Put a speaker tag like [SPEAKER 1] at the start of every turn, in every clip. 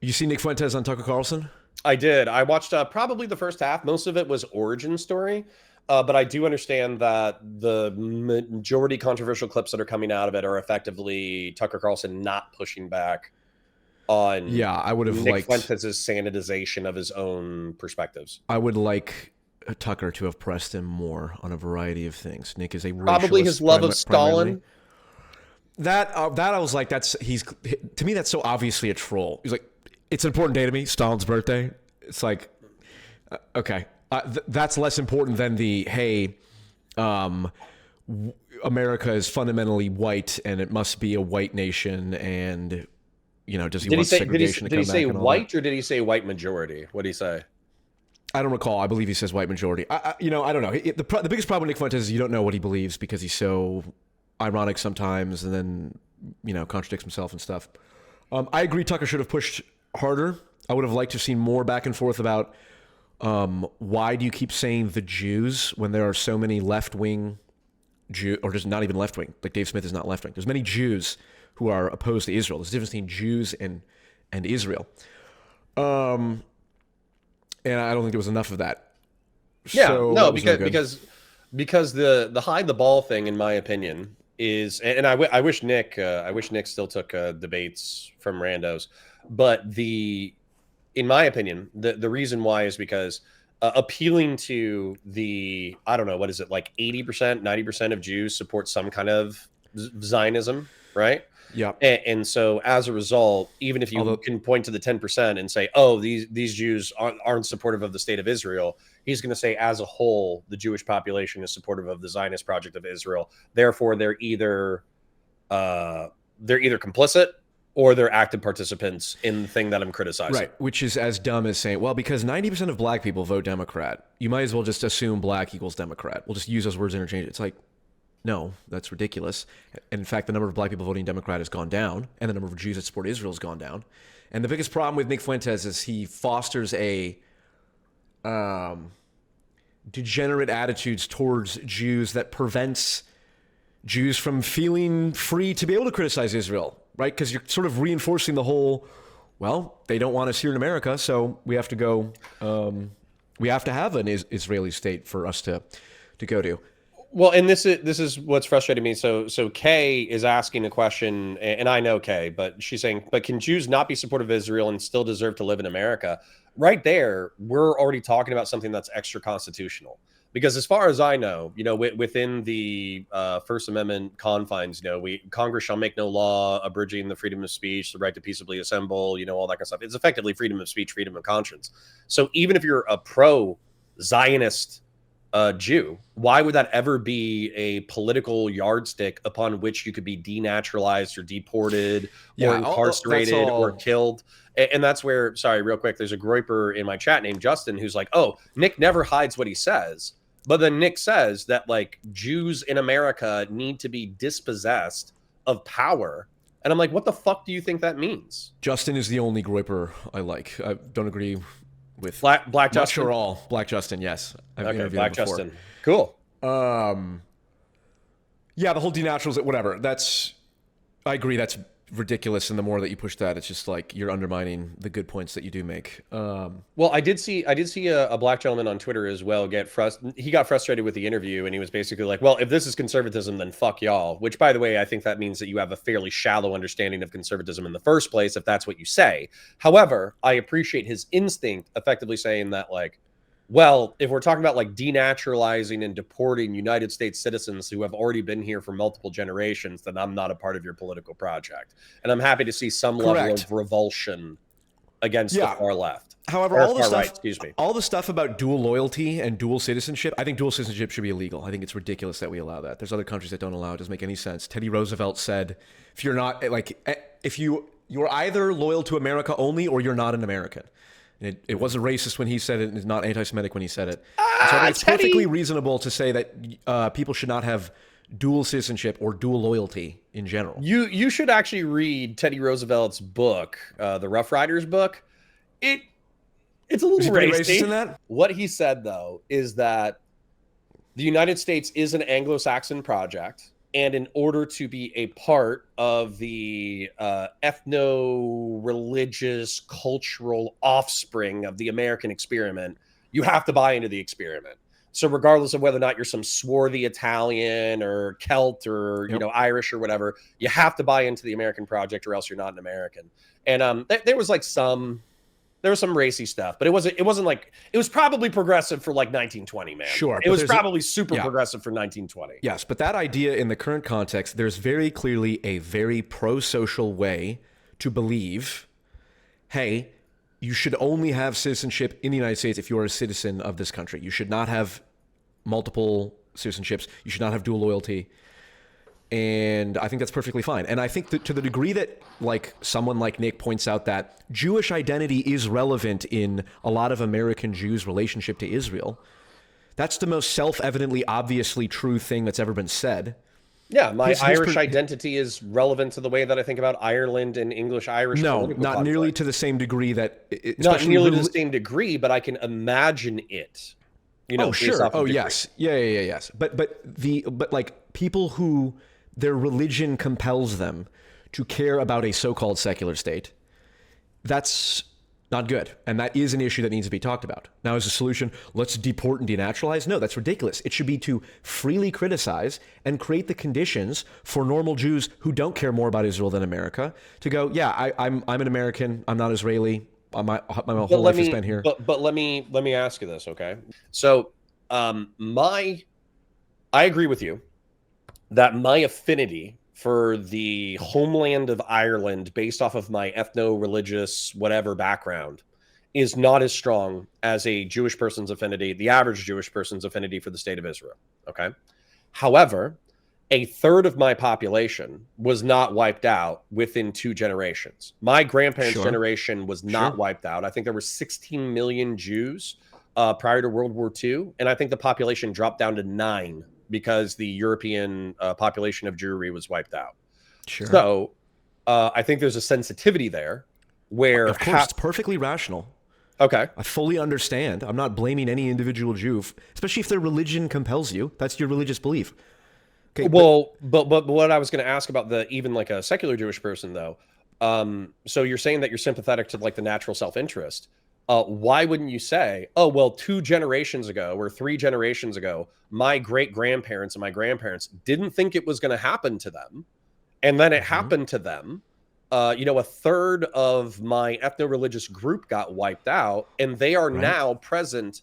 [SPEAKER 1] You see Nick Fuentes on Tucker Carlson?
[SPEAKER 2] I did. I watched probably the first half. Most of it was origin story. But I do understand that the majority controversial clips that are coming out of it are effectively Tucker Carlson not pushing back on
[SPEAKER 1] Yeah, I would have
[SPEAKER 2] Nick
[SPEAKER 1] liked.
[SPEAKER 2] Fuentes' sanitization of his own perspectives.
[SPEAKER 1] I would like Tucker to have pressed him more on a variety of things. Nick is a
[SPEAKER 2] Probably his
[SPEAKER 1] racialist
[SPEAKER 2] love of
[SPEAKER 1] primarily.
[SPEAKER 2] Stalin.
[SPEAKER 1] That I was like, he's to me that's so obviously a troll. He's like, it's an important day to me, Stalin's birthday. It's like, okay, that's less important than the hey, America is fundamentally white and it must be a white nation, and does he want segregation to
[SPEAKER 2] Did he
[SPEAKER 1] come
[SPEAKER 2] say
[SPEAKER 1] back and all that?
[SPEAKER 2] white or did he say white majority? What did he say?
[SPEAKER 1] I don't recall. I believe he says white majority. I don't know. The biggest problem with Nick Fuentes is you don't know what he believes because he's so ironic sometimes and then, contradicts himself and stuff. I agree Tucker should have pushed harder. I would have liked to have seen more back and forth about why do you keep saying the Jews when there are so many left-wing Jew, or just not even left-wing, like Dave Smith is not left-wing. There's many Jews who are opposed to Israel. There's a difference between Jews and Israel. And I don't think there was enough of that.
[SPEAKER 2] Yeah,
[SPEAKER 1] So
[SPEAKER 2] no,
[SPEAKER 1] that was no good.
[SPEAKER 2] because the hide the ball thing, in my opinion, is, and I wish Nick still took debates from randos, but in my opinion, the reason why is because appealing to the, I don't know, what is it, like 80%, 90% of Jews support some kind of Zionism, right?
[SPEAKER 1] Yeah.
[SPEAKER 2] And so as a result, even if you can point to the 10% and say, oh, these Jews aren't supportive of the state of Israel, he's going to say as a whole, the Jewish population is supportive of the Zionist project of Israel. Therefore, they're either complicit or they're active participants in the thing that I'm criticizing.
[SPEAKER 1] Right, which is as dumb as saying, well, because 90% of black people vote Democrat, you might as well just assume black equals Democrat. We'll just use those words interchangeably. It's like, no, that's ridiculous. And in fact, the number of black people voting Democrat has gone down, and the number of Jews that support Israel has gone down. And the biggest problem with Nick Fuentes is he fosters a degenerate attitudes towards Jews that prevents Jews from feeling free to be able to criticize Israel, right? Because you're sort of reinforcing the whole, well, they don't want us here in America, so we have to go, we have to have an Israeli state for us to go to.
[SPEAKER 2] Well, and this is what's frustrating me. So Kay is asking a question, and I know Kay, but she's saying, but can Jews not be supportive of Israel and still deserve to live in America? Right there, we're already talking about something that's extra constitutional. Because as far as I know, within the First Amendment confines, Congress shall make no law abridging the freedom of speech, the right to peaceably assemble, all that kind of stuff. It's effectively freedom of speech, freedom of conscience. So even if you're a pro-Zionist Jew, why would that ever be a political yardstick upon which you could be denaturalized or deported or incarcerated or killed? And that's where, sorry, real quick, there's a groiper in my chat named Justin who's like, oh, Nick never hides what he says. But then Nick says that like Jews in America need to be dispossessed of power. And I'm like, what the fuck do you think that means?
[SPEAKER 1] Justin is the only groiper I like. I don't agree with
[SPEAKER 2] Black Justin.
[SPEAKER 1] Not sure all. Black Justin, yes.
[SPEAKER 2] Okay, Black Justin. Cool.
[SPEAKER 1] Yeah, the whole denaturals, whatever. I agree. That's ridiculous. And the more that you push that, it's just like you're undermining the good points that you do make.
[SPEAKER 2] Well, I did see a black gentleman on Twitter as well he got frustrated with the interview, and he was basically like, well, if this is conservatism, then fuck y'all. Which, by the way, I think that means that you have a fairly shallow understanding of conservatism in the first place, if that's what you say. However, I appreciate his instinct effectively saying that, like, well, if we're talking about like denaturalizing and deporting United States citizens who have already been here for multiple generations, then I'm not a part of your political project. And I'm happy to see some level of revulsion against the far left.
[SPEAKER 1] However, all the stuff about dual loyalty and dual citizenship, I think dual citizenship should be illegal. I think it's ridiculous that we allow that. There's other countries that don't allow it. It doesn't make any sense. Teddy Roosevelt said, if you're not you're either loyal to America only or you're not an American. It wasn't racist when he said it, and it's not anti-Semitic when he said it. So I think it's perfectly reasonable to say that people should not have dual citizenship or dual loyalty in general.
[SPEAKER 2] You should actually read Teddy Roosevelt's book, the Rough Riders book. It's a little
[SPEAKER 1] racist in that.
[SPEAKER 2] What he said, though, is that the United States is an Anglo-Saxon project, And in order to be a part of the ethno-religious, cultural offspring of the American experiment, you have to buy into the experiment. So regardless of whether or not you're some swarthy Italian or Celt or Irish or whatever, you have to buy into the American project, or else you're not an American. And there was like there was some racy stuff, but it wasn't like, it was probably progressive for like 1920, man.
[SPEAKER 1] Sure.
[SPEAKER 2] It was probably super progressive for 1920.
[SPEAKER 1] Yes, but that idea in the current context, there's very clearly a very pro-social way to believe, hey, you should only have citizenship in the United States if you are a citizen of this country. You should not have multiple citizenships. You should not have dual loyalty. And I think that's perfectly fine. And I think that to the degree that like someone like Nick points out that Jewish identity is relevant in a lot of American Jews' relationship to Israel, that's the most self-evidently, obviously true thing that's ever been said.
[SPEAKER 2] Yeah, my Irish identity is relevant to the way that I think about Ireland and English-Irish.
[SPEAKER 1] No, not nearly to the same degree that...
[SPEAKER 2] Not nearly to the same degree, but I can imagine it.
[SPEAKER 1] Oh, sure. Oh, yes. Yes. But like people who... their religion compels them to care about a so-called secular state, that's not good. And that is an issue that needs to be talked about. Now, as a solution, let's deport and denaturalize? No, that's ridiculous. It should be to freely criticize and create the conditions for normal Jews who don't care more about Israel than America to go, yeah, I'm an American, I'm not Israeli, my whole life is spent here.
[SPEAKER 2] But let me ask you this, okay? So I agree with you that my affinity for the homeland of Ireland, based off of my ethno-religious whatever background, is not as strong as a Jewish person's affinity, the average Jewish person's affinity for the state of Israel. Okay. However, a third of my population was not wiped out within 2 generations. My grandparents' generation was not wiped out. I think there were 16 million Jews prior to World War II, and I think the population dropped down to 9 because the European population of Jewry was wiped out. Sure. So I think there's a sensitivity there where...
[SPEAKER 1] Of course, it's perfectly rational.
[SPEAKER 2] Okay.
[SPEAKER 1] I fully understand. I'm not blaming any individual Jew, especially if their religion compels you. That's your religious belief.
[SPEAKER 2] Okay, well, but what I was going to ask about even like a secular Jewish person, though, so you're saying that you're sympathetic to like the natural self-interest. Why wouldn't you say, oh, well, 2 generations ago or 3 generations ago, my great-grandparents and my grandparents didn't think it was going to happen to them. And then it happened to them. A third of my ethno-religious group got wiped out, and they are now present.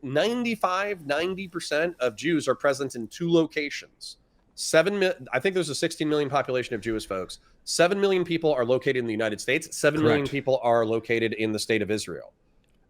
[SPEAKER 2] 90% of Jews are present in 2 locations. I think there's a 16 million population of Jewish folks. 7 million people are located in the United States. 7 million people are located in the state of Israel.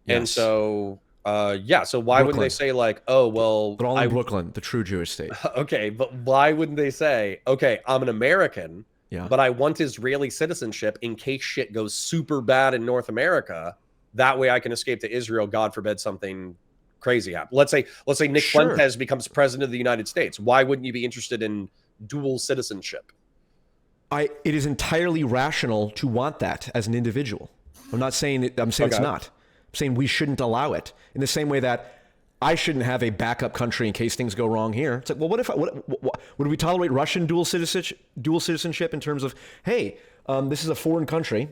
[SPEAKER 2] Yes. And so, so why wouldn't they say like, oh, well...
[SPEAKER 1] They're all in Brooklyn, the true Jewish state.
[SPEAKER 2] Okay, but why wouldn't they say, okay, I'm an American, but I want Israeli citizenship in case shit goes super bad in North America. That way I can escape to Israel, God forbid something crazy happens. Let's say Nick Fuentes becomes president of the United States. Why wouldn't you be interested in dual citizenship?
[SPEAKER 1] It is entirely rational to want that as an individual. I'm not saying it, I'm saying it's not. I'm saying we shouldn't allow it in the same way that I shouldn't have a backup country in case things go wrong here. It's like, well, would we tolerate Russian dual citizenship in terms of, hey, this is a foreign country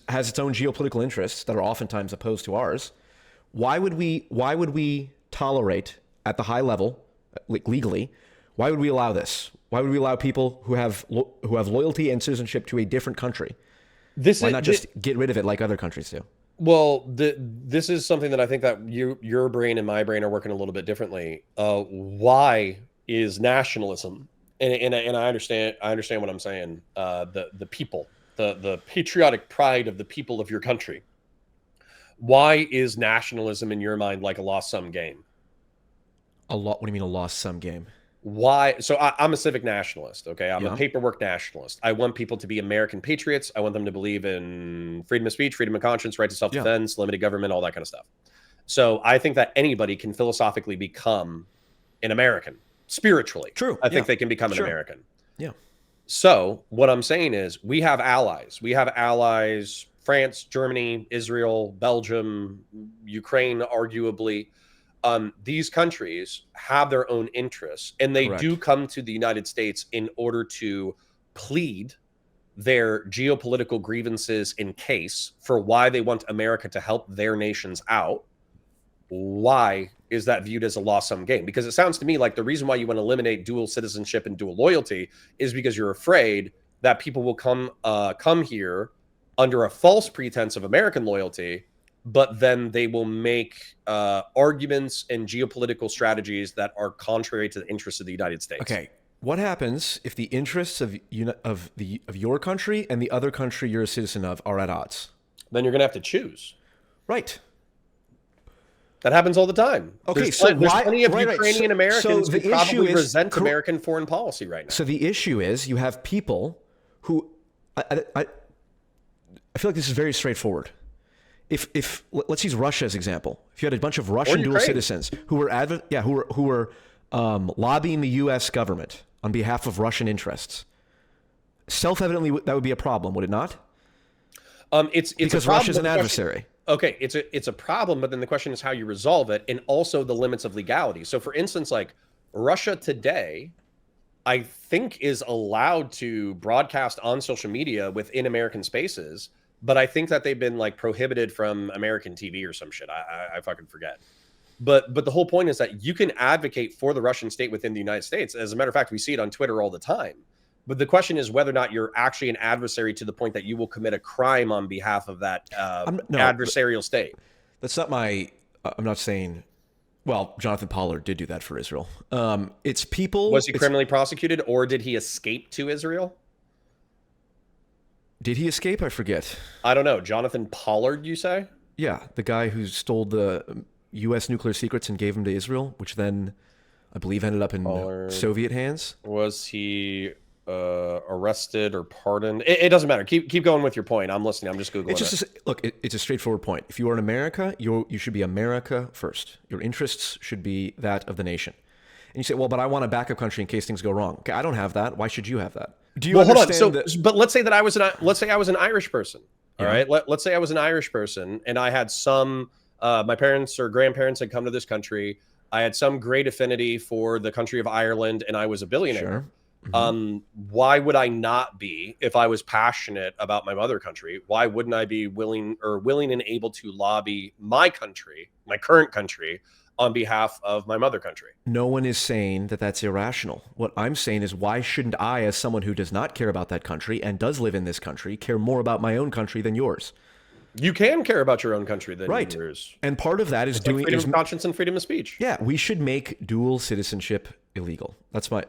[SPEAKER 1] has its own geopolitical interests that are oftentimes opposed to ours. Why would we tolerate at the high level, like legally, why would we allow this? Why would we allow people who have loyalty and citizenship to a different country? Why not just get rid of it like other countries do?
[SPEAKER 2] Well, this is something that I think that your brain and my brain are working a little bit differently. Why is nationalism, and I understand what I'm saying. The people, the patriotic pride of the people of your country. Why is nationalism in your mind like a lost sum game?
[SPEAKER 1] What do you mean a lost sum game?
[SPEAKER 2] Why? So I'm a civic nationalist. Okay. I'm a paperwork nationalist. I want people to be American patriots. I want them to believe in freedom of speech, freedom of conscience, right to self-defense, limited government, all that kind of stuff. So I think that anybody can philosophically become an American spiritually.
[SPEAKER 1] True.
[SPEAKER 2] I think they can become an American.
[SPEAKER 1] Yeah.
[SPEAKER 2] So what I'm saying is we have allies. France, Germany, Israel, Belgium, Ukraine, arguably. these countries have their own interests, and they
[SPEAKER 1] Correct.
[SPEAKER 2] do come to the United States in order to plead their geopolitical grievances in case for why they want America to help their nations out. Why is that viewed as a lost-sum game? Because it sounds to me like the reason why you want to eliminate dual citizenship and dual loyalty is because you're afraid that people will come here under a false pretense of American loyalty, but then they will make arguments and geopolitical strategies that are contrary to the interests of the United States.
[SPEAKER 1] Okay. What happens if the interests of your country and the other country you're a citizen of are at odds?
[SPEAKER 2] Then you're going to have to choose.
[SPEAKER 1] Right.
[SPEAKER 2] That happens all the time.
[SPEAKER 1] Okay,
[SPEAKER 2] there's
[SPEAKER 1] so
[SPEAKER 2] plenty of
[SPEAKER 1] right.
[SPEAKER 2] Ukrainian Americans
[SPEAKER 1] so the
[SPEAKER 2] who probably
[SPEAKER 1] issue is,
[SPEAKER 2] resent American foreign policy right now.
[SPEAKER 1] So the issue is you have people who I feel like this is very straightforward. If let's use Russia as example. If you had a bunch of Russian dual citizens who were lobbying the U.S. government on behalf of Russian interests, self-evidently that would be a problem, would it not?
[SPEAKER 2] It's
[SPEAKER 1] because Russia's an adversary.
[SPEAKER 2] Okay, it's a problem, but then the question is how you resolve it, and also the limits of legality. So, for instance, like Russia today, I think is allowed to broadcast on social media within American spaces, but I think that they've been like prohibited from American TV or some shit. I fucking forget. But the whole point is that you can advocate for the Russian state within the United States. As a matter of fact, we see it on Twitter all the time. But the question is whether or not you're actually an adversary to the point that you will commit a crime on behalf of that adversarial state.
[SPEAKER 1] That's not my. I'm not saying. Well, Jonathan Pollard did do that for Israel. It's people.
[SPEAKER 2] Was he criminally prosecuted, or did he escape to Israel?
[SPEAKER 1] Did he escape? I forget.
[SPEAKER 2] I don't know. Jonathan Pollard, you say?
[SPEAKER 1] Yeah, the guy who stole the U.S. nuclear secrets and gave them to Israel, which then, I believe, ended up in Soviet hands.
[SPEAKER 2] Was he arrested or pardoned? It doesn't matter. Keep going with your point. I'm listening. I'm just Googling it.
[SPEAKER 1] It's a straightforward point. If you are in America, you should be America first. Your interests should be that of the nation. And you say, well, but I want a backup country in case things go wrong. Okay, I don't have that. Why should you have that? Do you understand?
[SPEAKER 2] Hold on. But let's say that I was an Irish person. All right. Let's say I was an Irish person and I had some. My parents or grandparents had come to this country. I had some great affinity for the country of Ireland, and I was a billionaire.
[SPEAKER 1] Sure. Mm-hmm.
[SPEAKER 2] Why would I not be, if I was passionate about my mother country? Why wouldn't I be willing and able to lobby my country, my current country, on behalf of my mother country?
[SPEAKER 1] No one is saying that that's irrational. What I'm saying is, why shouldn't I, as someone who does not care about that country and does live in this country, care more about my own country than yours?
[SPEAKER 2] You can care about your own country than yours.
[SPEAKER 1] And part of that is doing
[SPEAKER 2] freedom of conscience and freedom of speech.
[SPEAKER 1] Yeah, we should make dual citizenship illegal. That's my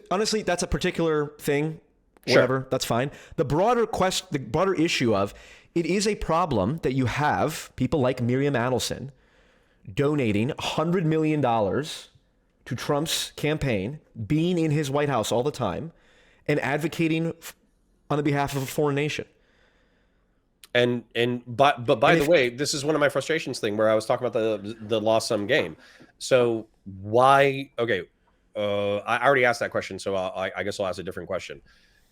[SPEAKER 1] honestly, that's a particular thing. Whatever, that's fine. The broader issue of it is a problem that you have people like Miriam Adelson donating $100 million to Trump's campaign, being in his White House all the time, and advocating on the behalf of a foreign nation.
[SPEAKER 2] But by the way, this is one of my frustrations thing where I was talking about the lost sum game. So why? Okay, I already asked that question, so I guess I'll ask a different question.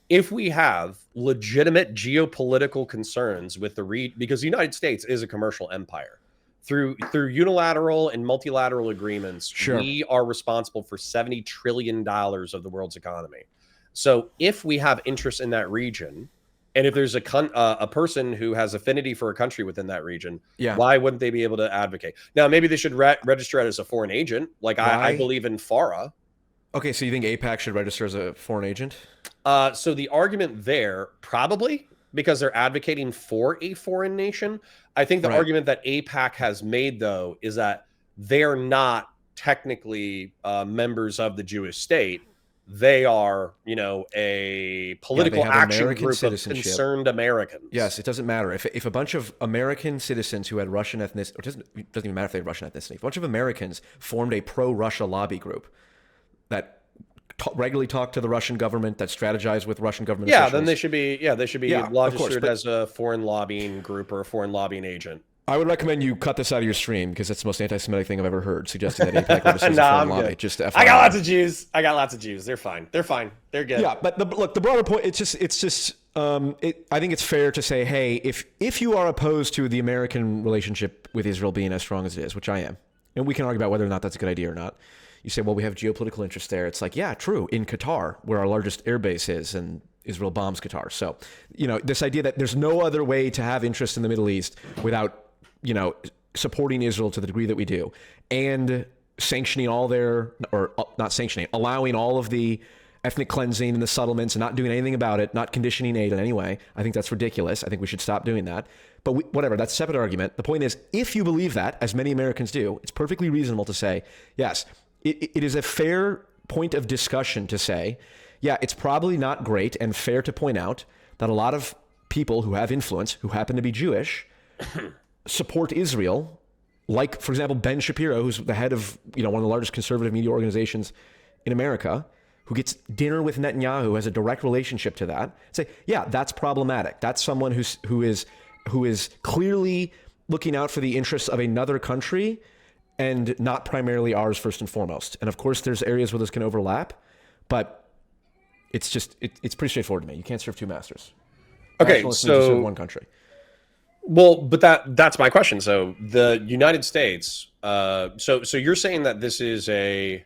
[SPEAKER 2] If we have legitimate geopolitical concerns with because the United States is a commercial empire. Through unilateral and multilateral agreements, we are responsible for $70 trillion of the world's economy. So if we have interest in that region, and if there's a person who has affinity for a country within that region, why wouldn't they be able to advocate? Now, maybe they should register it as a foreign agent. Like I believe in FARA.
[SPEAKER 1] Okay, so you think AIPAC should register as a foreign agent?
[SPEAKER 2] So the argument there, probably, because they're advocating for a foreign nation. I think the argument that AIPAC has made, though, is that they're not technically members of the Jewish state. They are, a political action group of concerned Americans.
[SPEAKER 1] Yes, it doesn't matter. If a bunch of American citizens who had Russian ethnicity, it doesn't even matter if they had Russian ethnicity, if a bunch of Americans formed a pro-Russia lobby group that regularly talk to the Russian government, that strategize with Russian government officials.
[SPEAKER 2] Then they should be registered as a foreign lobbying group or a foreign lobbying agent.
[SPEAKER 1] I would recommend you cut this out of your stream because that's the most anti-Semitic thing I've ever heard, suggesting that AIPAC registers a foreign lobby. Just
[SPEAKER 2] I got lots of Jews. They're fine. They're good.
[SPEAKER 1] Yeah, but the broader point, it's just I think it's fair to say, hey, if you are opposed to the American relationship with Israel being as strong as it is, which I am, and we can argue about whether or not that's a good idea or not. You say, well, we have geopolitical interest there. It's like, yeah, true. In Qatar, where our largest air base is, and Israel bombs Qatar. So, this idea that there's no other way to have interest in the Middle East without, supporting Israel to the degree that we do, and sanctioning allowing all of the ethnic cleansing and the settlements and not doing anything about it, not conditioning aid in any way. I think that's ridiculous. I think we should stop doing that. But whatever, that's a separate argument. The point is, if you believe that, as many Americans do, it's perfectly reasonable to say, yes, it is a fair point of discussion to say, yeah, it's probably not great, and fair to point out that a lot of people who have influence, who happen to be Jewish, support Israel. Like, for example, Ben Shapiro, who's the head of one of the largest conservative media organizations in America, who gets dinner with Netanyahu, has a direct relationship to that. Say, yeah, that's problematic. That's someone who is clearly looking out for the interests of another country and not primarily ours first and foremost. And of course, there's areas where this can overlap, but it's pretty straightforward to me. You can't serve two masters.
[SPEAKER 2] Okay,
[SPEAKER 1] so serve one country.
[SPEAKER 2] Well, but that's my question. So the United States. So you're saying that this is a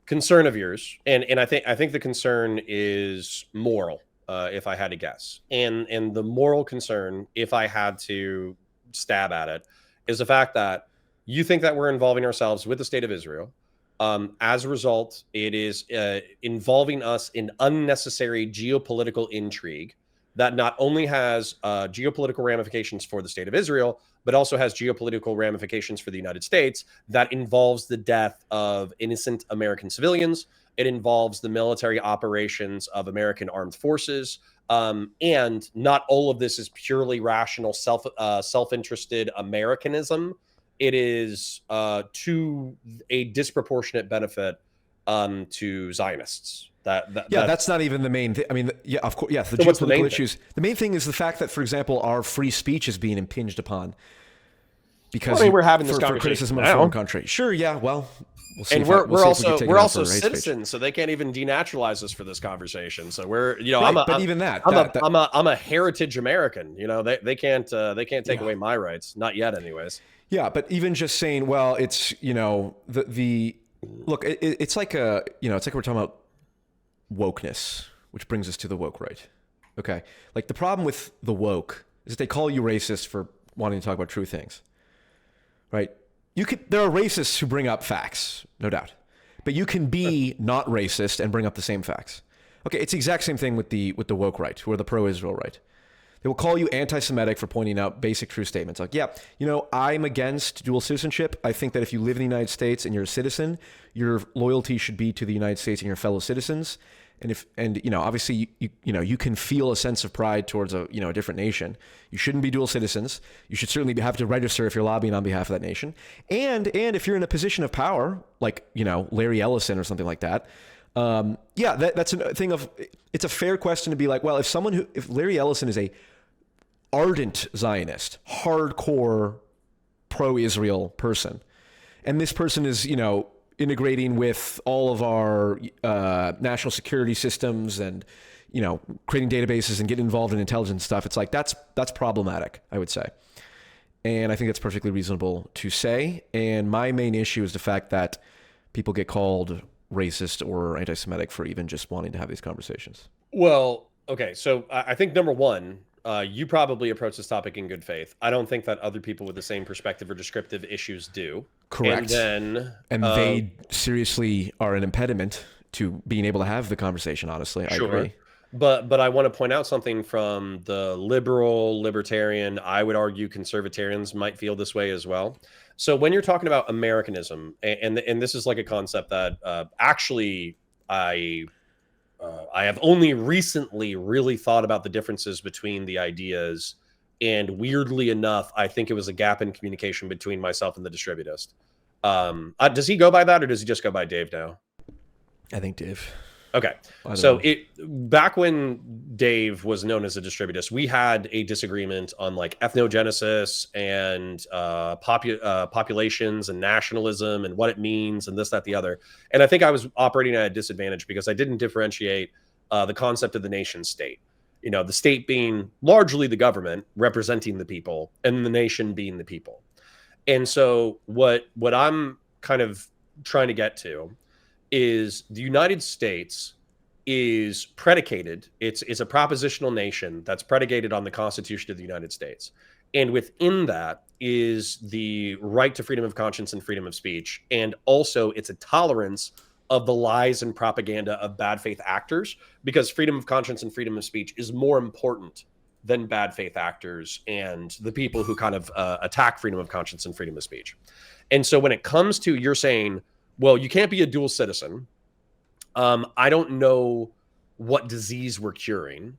[SPEAKER 2] concern of yours, and I think the concern is moral. If I had to guess, and the moral concern, if I had to stab at it, is the fact that you think that we're involving ourselves with the state of Israel. As a result, it is involving us in unnecessary geopolitical intrigue that not only has geopolitical ramifications for the state of Israel, but also has geopolitical ramifications for the United States that involves the death of innocent American civilians. It involves the military operations of American armed forces. And not all of this is purely rational, self-interested Americanism. It is to a disproportionate benefit to Zionists.
[SPEAKER 1] That's not even the main thing. I mean, yeah, of course, yes, the geopolitical issues. The main thing is the fact that, for example, our free speech is being impinged upon because
[SPEAKER 2] we're having this
[SPEAKER 1] for criticism of a foreign country. Sure, yeah, well, we'll see.
[SPEAKER 2] And we're also citizens, so they can't even denaturalize us for this conversation. So we're, I'm a heritage American. They can't take away my rights, not yet, anyways.
[SPEAKER 1] Yeah, but even just saying, well, it's look, it's like it's like we're talking about wokeness, which brings us to the woke right. Okay, like the problem with the woke is that they call you racist for wanting to talk about true things, right? There are racists who bring up facts, no doubt, but you can be not racist and bring up the same facts. Okay, it's the exact same thing with the woke right, who are the pro-Israel right. They will call you anti-Semitic for pointing out basic true statements. Like, yeah, I'm against dual citizenship. I think that if you live in the United States and you're a citizen, your loyalty should be to the United States and your fellow citizens. And obviously you can feel a sense of pride towards a different nation. You shouldn't be dual citizens. You should certainly have to register if you're lobbying on behalf of that nation. And if you're in a position of power, like Larry Ellison or something like that, that's a thing of. It's a fair question to be like, well, if Larry Ellison is a ardent Zionist, hardcore pro-Israel person, and this person is integrating with all of our national security systems and creating databases and getting involved in intelligence stuff, it's like that's problematic, I would say. And I think that's perfectly reasonable to say. And my main issue is the fact that people get called racist or anti-Semitic for even just wanting to have these conversations.
[SPEAKER 2] Well, okay, so I think number one, you probably approach this topic in good faith. I don't think that other people with the same perspective or descriptive issues do.
[SPEAKER 1] Correct. And they seriously are an impediment to being able to have the conversation, honestly. I agree.
[SPEAKER 2] But I want to point out something from the libertarian, I would argue conservatarians might feel this way as well. So when you're talking about Americanism, and this is like a concept that actually I have only recently really thought about the differences between the ideas. And weirdly enough, I think it was a gap in communication between myself and the distributist. Does he go by that, or does he just go by Dave now?
[SPEAKER 1] I think Dave.
[SPEAKER 2] Okay. So back when Dave was known as a distributist, we had a disagreement on like ethnogenesis and populations and nationalism and what it means and this, that, the other. And I think I was operating at a disadvantage because I didn't differentiate the concept of the nation state. You know, the state being largely the government representing the people, and the nation being the people. And so what I'm kind of trying to get to is the United States is predicated, it's a propositional nation that's predicated on the Constitution of the United States. And within that is the right to freedom of conscience and freedom of speech. And also it's a tolerance of the lies and propaganda of bad faith actors, because freedom of conscience and freedom of speech is more important than bad faith actors and the people who kind of attack freedom of conscience and freedom of speech. And so when it comes to, you're saying, well, you can't be a dual citizen. I don't know what disease we're curing.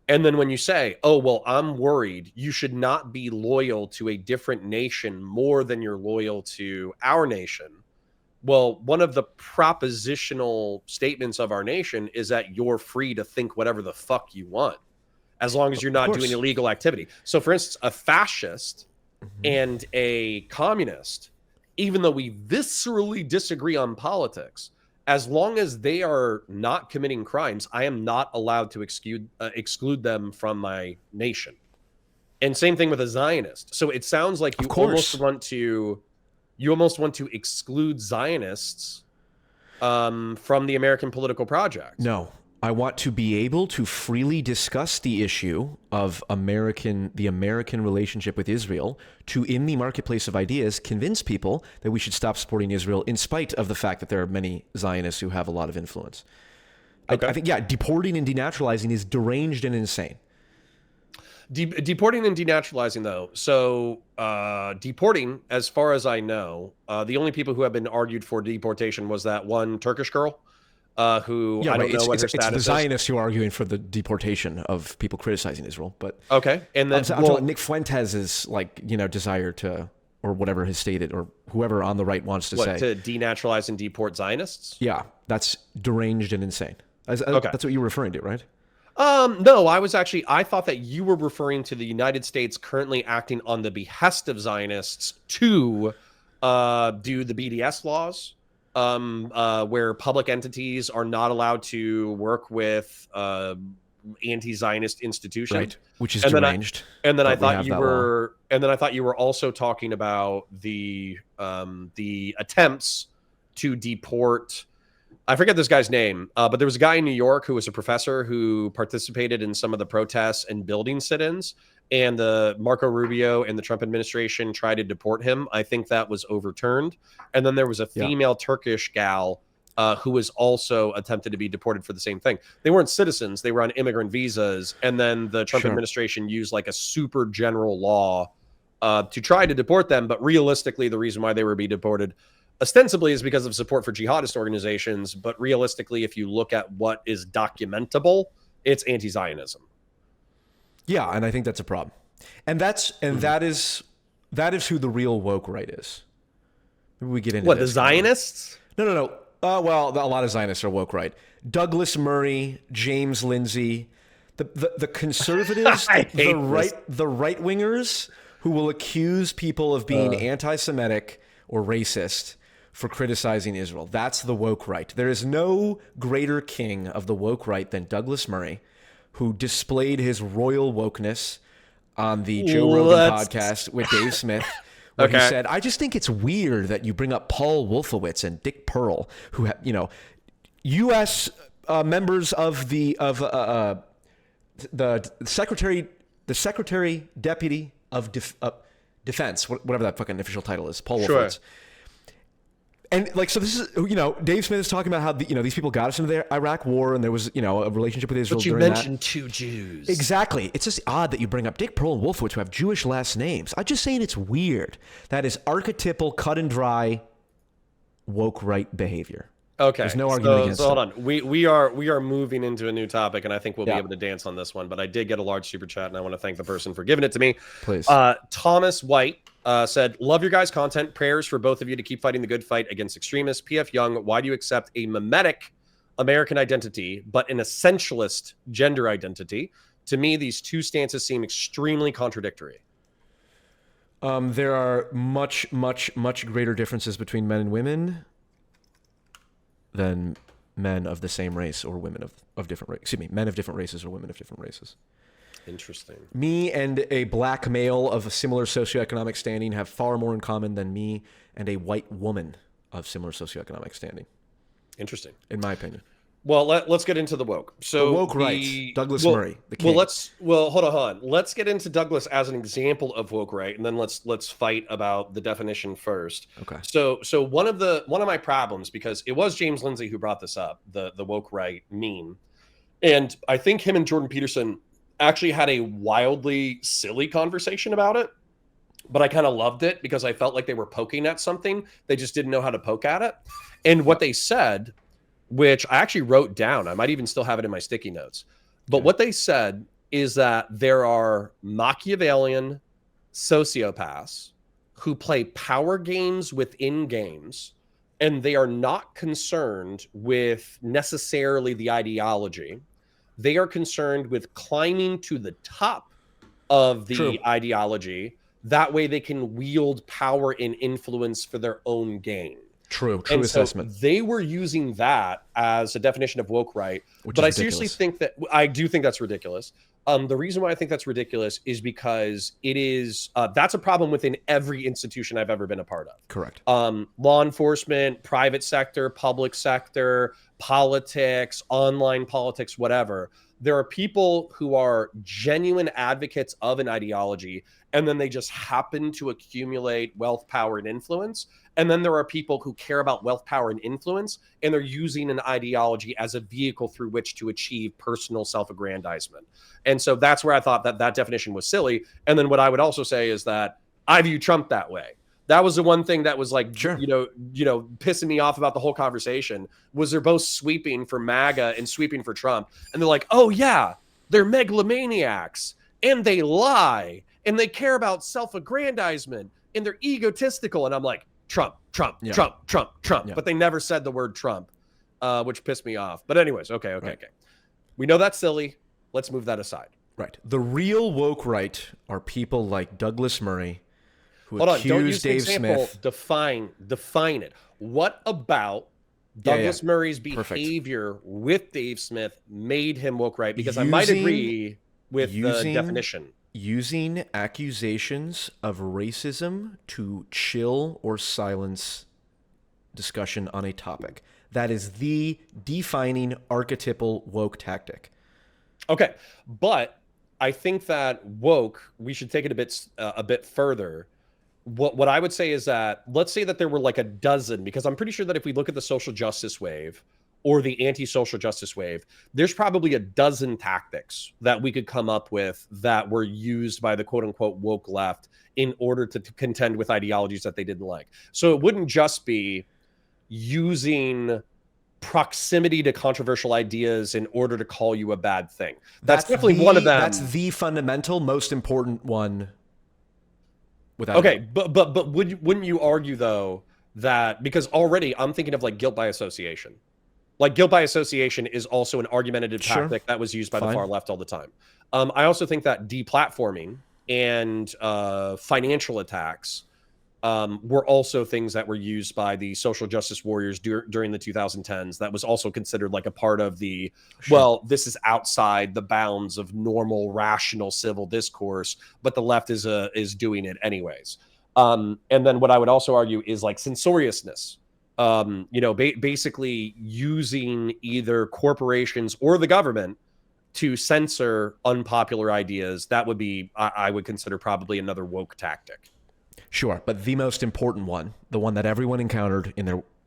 [SPEAKER 2] And then when you say, oh, well, I'm worried, you should not be loyal to a different nation more than you're loyal to our nation. Well, one of the propositional statements of our nation is that you're free to think whatever the fuck you want, as long as you're not doing illegal activity. So, for instance, a fascist and a communist, even though we viscerally disagree on politics, as long as they are not committing crimes, I am not allowed to exclude them from my nation. And same thing with a Zionist. So it sounds like you almost want to exclude Zionists from the American political project.
[SPEAKER 1] No, I want to be able to freely discuss the issue of the American relationship with Israel, to, in the marketplace of ideas, convince people that we should stop supporting Israel in spite of the fact that there are many Zionists who have a lot of influence. Okay. I think, deporting and denaturalizing is deranged and insane.
[SPEAKER 2] Deporting and denaturalizing, though. So deporting, as far as I know, the only people who have been argued for deportation was that one Turkish girl. Who I don't know what her status is. It's the
[SPEAKER 1] Zionists who are arguing for the deportation of people criticizing Israel. But
[SPEAKER 2] okay, and then
[SPEAKER 1] I'm talking Nick Fuentes is desire to, or whatever has stated, or whoever on the right wants to say,
[SPEAKER 2] to denaturalize and deport Zionists.
[SPEAKER 1] Yeah, that's deranged and insane. Okay. That's what you were referring to, right?
[SPEAKER 2] No, I thought that you were referring to the United States currently acting on the behest of Zionists to do the BDS laws. Where public entities are not allowed to work with anti-Zionist institutions,
[SPEAKER 1] right? Which is deranged.
[SPEAKER 2] And then I thought you were also talking about the attempts to deport. I forget this guy's name, but there was a guy in New York who was a professor who participated in some of the protests and building sit-ins. And the Marco Rubio and the Trump administration tried to deport him. I think that was overturned. And then there was a female Turkish gal who was also attempted to be deported for the same thing. They weren't citizens. They were on immigrant visas. And then the Trump administration used like a super general law to try to deport them. But realistically, the reason why they were being deported ostensibly is because of support for jihadist organizations. But realistically, if you look at what is documentable, it's anti-Zionism.
[SPEAKER 1] Yeah, and I think that's a problem. And that is who the real woke right is. Maybe we get into
[SPEAKER 2] what, the Zionists?
[SPEAKER 1] No. Well, a lot of Zionists are woke right. Douglas Murray, James Lindsay, the conservatives, the right wingers who will accuse people of being anti-Semitic or racist for criticizing Israel. That's the woke right. There is no greater king of the woke right than Douglas Murray, who displayed his royal wokeness on the Joe Rogan podcast with Dave Smith, where he said, I just think it's weird that you bring up Paul Wolfowitz and Dick Pearl, who have, U.S. Members of the Secretary Deputy of Defense, whatever that fucking official title is, Paul Wolfowitz. And so this is, Dave Smith is talking about how these people got us into the Iraq war, and there was, a relationship with Israel.
[SPEAKER 2] But you mentioned two Jews.
[SPEAKER 1] Exactly. It's just odd that you bring up Dick Pearl and Wolfowitz, who have Jewish last names. I'm just saying it's weird. That is archetypal, cut and dry, woke right behavior.
[SPEAKER 2] Okay.
[SPEAKER 1] There's no argument against
[SPEAKER 2] hold on. We are moving into a new topic, and I think we'll be able to dance on this one. But I did get a large super chat, and I want to thank the person for giving it to me.
[SPEAKER 1] Please.
[SPEAKER 2] Thomas White said, love your guys' content. Prayers for both of you to keep fighting the good fight against extremists. P.F. Jung, why do you accept a mimetic American identity, but an essentialist gender identity? To me, these two stances seem extremely contradictory.
[SPEAKER 1] There are much, much, much greater differences between men and women than men of the same race or women of different race. Excuse me, men of different races or women of different races.
[SPEAKER 2] Interesting.
[SPEAKER 1] Me and a black male of a similar socioeconomic standing have far more in common than me and a white woman of similar socioeconomic standing.
[SPEAKER 2] Interesting.
[SPEAKER 1] In my opinion.
[SPEAKER 2] Well, let's get into the woke. So
[SPEAKER 1] the woke right, Douglas Murray, the king.
[SPEAKER 2] Hold on. Let's get into Douglas as an example of woke right, and then let's fight about the definition first.
[SPEAKER 1] Okay.
[SPEAKER 2] So one of my problems, because it was James Lindsay who brought this up, the woke right meme, and I think him and Jordan Peterson actually had a wildly silly conversation about it, but I kind of loved it because I felt like they were poking at something. They just didn't know how to poke at it. And what they said, which I actually wrote down, I might even still have it in my sticky notes, but what they said is that there are Machiavellian sociopaths who play power games within games, and they are not concerned with necessarily the ideology. They are concerned with climbing to the top of the ideology. That way they can wield power and influence for their own gain.
[SPEAKER 1] True assessment.
[SPEAKER 2] So they were using that as a definition of woke right, but I seriously think that I do think that's ridiculous. The reason why I think that's ridiculous is because it is that's a problem within every institution I've ever been a part of.
[SPEAKER 1] Correct.
[SPEAKER 2] Law enforcement, private sector, public sector, politics, online politics, whatever. There are people who are genuine advocates of an ideology, and then they just happen to accumulate wealth, power, and influence. And then there are people who care about wealth, power, and influence, and they're using an ideology as a vehicle through which to achieve personal self-aggrandizement. And so that's where I thought that definition was silly. And then what I would also say is that I view Trump that way. That was the one thing that was like,
[SPEAKER 1] sure,
[SPEAKER 2] pissing me off about the whole conversation was they're both sweeping for MAGA and sweeping for Trump. And they're like, oh yeah, they're megalomaniacs and they lie and they care about self-aggrandizement and they're egotistical. And I'm like, Trump.
[SPEAKER 1] Yeah.
[SPEAKER 2] But they never said the word Trump, which pissed me off. But anyways, okay. We know that's silly. Let's move that aside.
[SPEAKER 1] Right. The real woke right are people like Douglas Murray, who
[SPEAKER 2] Hold on, don't
[SPEAKER 1] accused
[SPEAKER 2] use the
[SPEAKER 1] Dave
[SPEAKER 2] example.
[SPEAKER 1] Smith.
[SPEAKER 2] Define it. What about Douglas Murray's
[SPEAKER 1] Perfect.
[SPEAKER 2] behavior with Dave Smith made him woke right? Because I might agree with the definition.
[SPEAKER 1] Using accusations of racism to chill or silence discussion on a topic. That is the defining archetypal woke tactic.
[SPEAKER 2] Okay, but I think that woke, we should take it a bit further. What I would say is that, let's say that there were like a dozen, because I'm pretty sure that if we look at the social justice wave or the anti-social justice wave, there's probably a dozen tactics that we could come up with that were used by the quote unquote woke left in order to contend with ideologies that they didn't like. So it wouldn't just be using proximity to controversial ideas in order to call you a bad thing. That's definitely one of them.
[SPEAKER 1] That's the fundamental, most important one.
[SPEAKER 2] Okay, but wouldn't you argue though that, because already I'm thinking of like guilt by association. Like guilt by association is also an argumentative tactic that was used by the far left all the time. I also think that deplatforming and financial attacks were also things that were used by the social justice warriors during the 2010s. That was also considered like a part of the, well, this is outside the bounds of normal, rational civil discourse, but the left is doing it anyways. And then what I would also argue is like censoriousness. Basically using either corporations or the government to censor unpopular ideas. That would be, I would consider probably another woke tactic.
[SPEAKER 1] Sure, but the most important one, the one that everyone encountered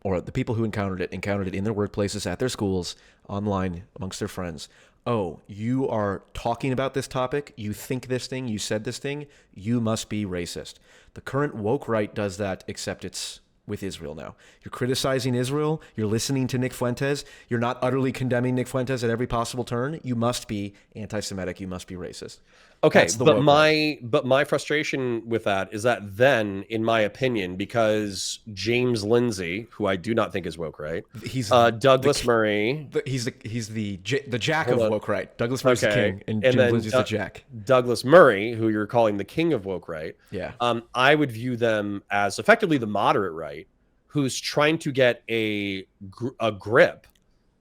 [SPEAKER 1] or the people who encountered it in their workplaces, at their schools, online, amongst their friends. Oh, you are talking about this topic, you think this thing, you said this thing, you must be racist. The current woke right does that, except it's with Israel now. You're criticizing Israel, you're listening to Nick Fuentes, you're not utterly condemning Nick Fuentes at every possible turn. You must be anti-Semitic, you must be racist.
[SPEAKER 2] Okay, but my frustration with that is that then, in my opinion, because James Lindsay, who I do not think is woke right,
[SPEAKER 1] he's
[SPEAKER 2] Douglas Murray,
[SPEAKER 1] he's the jack of woke right. Douglas Murray's the king, and James Lindsay's the jack.
[SPEAKER 2] Douglas Murray, who you're calling the king of woke right,
[SPEAKER 1] I
[SPEAKER 2] would view them as effectively the moderate right, who's trying to get a grip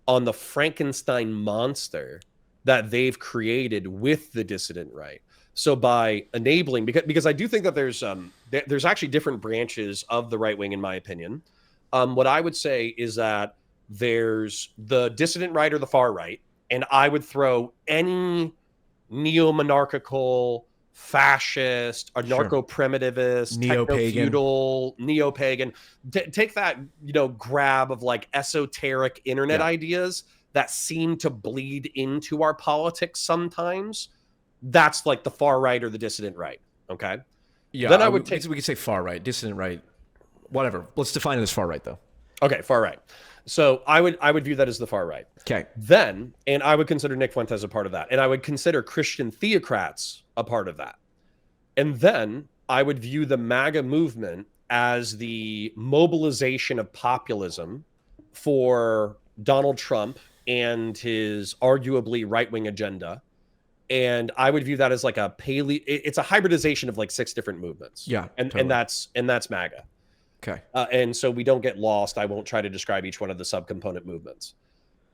[SPEAKER 2] on the Frankenstein monster that they've created with the dissident right. So by enabling, because I do think that there's actually different branches of the right wing, in my opinion. What I would say is that there's the dissident right or the far right, and I would throw any neo-monarchical, fascist, anarcho-primitivist,
[SPEAKER 1] Neo-pagan.
[SPEAKER 2] techno-feudal, neo-pagan. Take that, grab of like esoteric internet ideas that seem to bleed into our politics sometimes. That's like the far right or the dissident right. Okay.
[SPEAKER 1] Yeah.
[SPEAKER 2] Then
[SPEAKER 1] we could say far right, dissident right, whatever. Let's define it as far right though.
[SPEAKER 2] Okay, far right. So I would view that as the far right.
[SPEAKER 1] Okay.
[SPEAKER 2] Then, and I would consider Nick Fuentes a part of that. And I would consider Christian theocrats a part of that. And then I would view the MAGA movement as the mobilization of populism for Donald Trump and his arguably right-wing agenda. And I would view that as like it's a hybridization of like 6 different movements.
[SPEAKER 1] Yeah.
[SPEAKER 2] And
[SPEAKER 1] totally.
[SPEAKER 2] and that's MAGA.
[SPEAKER 1] Okay.
[SPEAKER 2] And so we don't get lost. I won't try to describe each one of the subcomponent movements.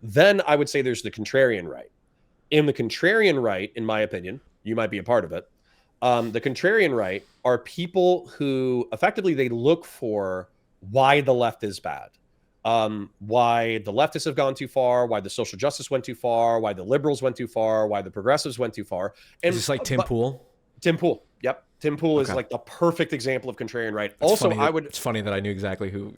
[SPEAKER 2] Then I would say there's the contrarian right. In the contrarian right, in my opinion, you might be a part of it. The contrarian right are people who effectively they look for why the left is bad, why the leftists have gone too far, why the social justice went too far, why the liberals went too far, why the progressives went too far. And
[SPEAKER 1] is this like Tim Pool?
[SPEAKER 2] Tim Pool. Yep. Tim Pool is like the perfect example of contrarian right.
[SPEAKER 1] It's funny that I knew exactly who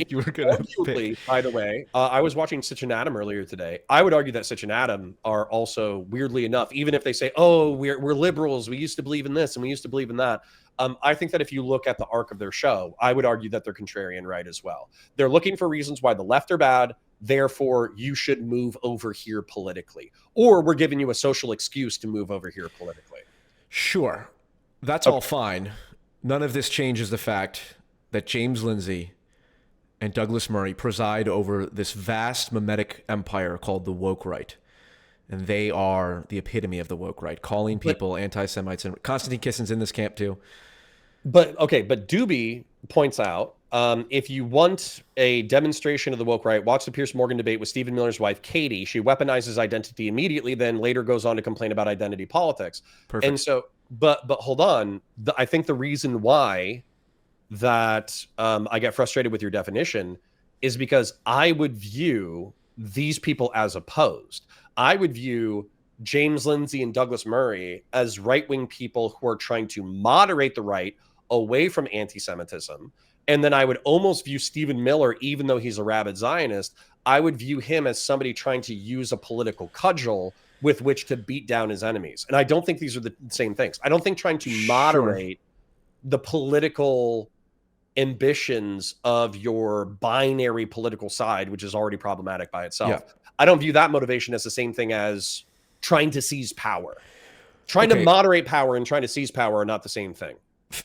[SPEAKER 1] you were going to pick.
[SPEAKER 2] By the way, I was watching Sitch and Adam earlier today. I would argue that Sitch and Adam are also, weirdly enough, even if they say, oh, we're liberals, we used to believe in this and we used to believe in that. I think that if you look at the arc of their show, I would argue that they're contrarian right as well. They're looking for reasons why the left are bad. Therefore, you should move over here politically. Or we're giving you a social excuse to move over here politically.
[SPEAKER 1] Sure. That's all fine. None of this changes the fact that James Lindsay and Douglas Murray preside over this vast mimetic empire called the woke right. And they are the epitome of the woke right, calling people anti-Semites. And Konstantin Kissin's in this camp too.
[SPEAKER 2] But Doobie points out, if you want a demonstration of the woke right, watch the Piers Morgan debate with Stephen Miller's wife, Katie. She weaponizes identity immediately, then later goes on to complain about identity politics.
[SPEAKER 1] Perfect.
[SPEAKER 2] And so, but hold on. I think the reason why that I get frustrated with your definition is because I would view these people as opposed. I would view James Lindsay and Douglas Murray as right-wing people who are trying to moderate the right away from anti-Semitism. And then I would almost view Stephen Miller, even though he's a rabid Zionist, I would view him as somebody trying to use a political cudgel with which to beat down his enemies. And I don't think these are the same things. I don't think trying to moderate the political ambitions of your binary political side, which is already problematic by itself.
[SPEAKER 1] Yeah.
[SPEAKER 2] I don't view that motivation as the same thing as trying to seize power. Trying to moderate power and trying to seize power are not the same thing.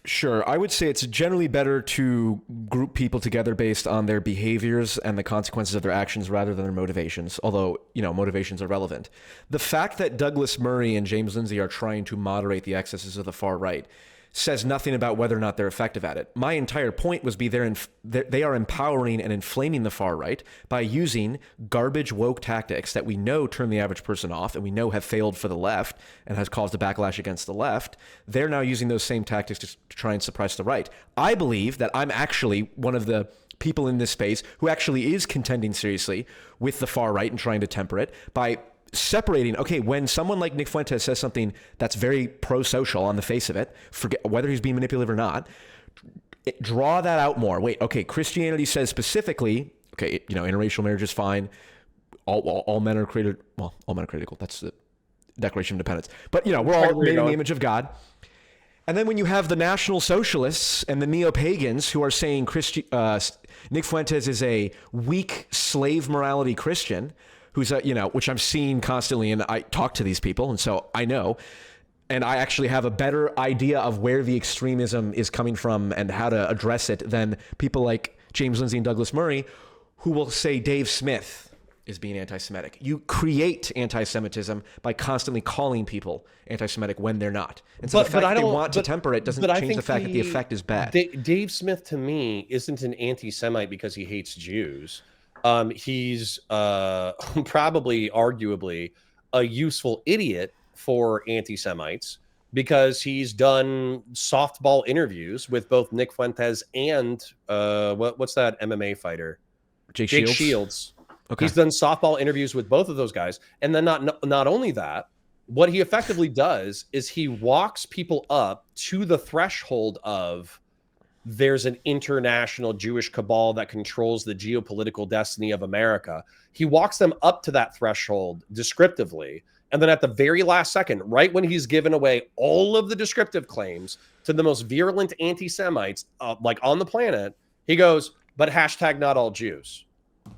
[SPEAKER 1] Sure. I would say it's generally better to group people together based on their behaviors and the consequences of their actions rather than their motivations, although, motivations are relevant. The fact that Douglas Murray and James Lindsay are trying to moderate the excesses of the far right says nothing about whether or not they're effective at it. My entire point was they are empowering and inflaming the far right by using garbage woke tactics that we know turn the average person off and we know have failed for the left and has caused a backlash against the left. They're now using those same tactics to try and suppress the right. I believe that I'm actually one of the people in this space who actually is contending seriously with the far right and trying to temper it by separating, when someone like Nick Fuentes says something that's very pro-social on the face of it, forget whether he's being manipulative or not, draw that out more. Christianity says specifically, interracial marriage is fine. All men are created, all men are created equal. That's the Declaration of Independence. But, we're all made in the image of God. And then when you have the National Socialists and the neo-pagans who are saying Nick Fuentes is a weak slave morality Christian, who's, which I'm seeing constantly, and I talk to these people, and so I know, and I actually have a better idea of where the extremism is coming from and how to address it than people like James Lindsay and Douglas Murray, who will say Dave Smith is being anti-Semitic. You create anti-Semitism by constantly calling people anti-Semitic when they're not. And so the fact that they want to temper it doesn't change the fact that the effect is bad.
[SPEAKER 2] Dave Smith, to me, isn't an anti-Semite because he hates Jews. He's probably, arguably, a useful idiot for anti-Semites because he's done softball interviews with both Nick Fuentes and what's that MMA fighter?
[SPEAKER 1] Jake
[SPEAKER 2] Jake
[SPEAKER 1] Shields.
[SPEAKER 2] Shields.
[SPEAKER 1] Okay.
[SPEAKER 2] He's done softball interviews with both of those guys. And then not only that, what he effectively does is he walks people up to the threshold of there's an international Jewish cabal that controls the geopolitical destiny of America. He walks them up to that threshold descriptively. And then at the very last second, right when he's given away all of the descriptive claims to the most virulent anti-Semites like on the planet, he goes, but hashtag not all Jews.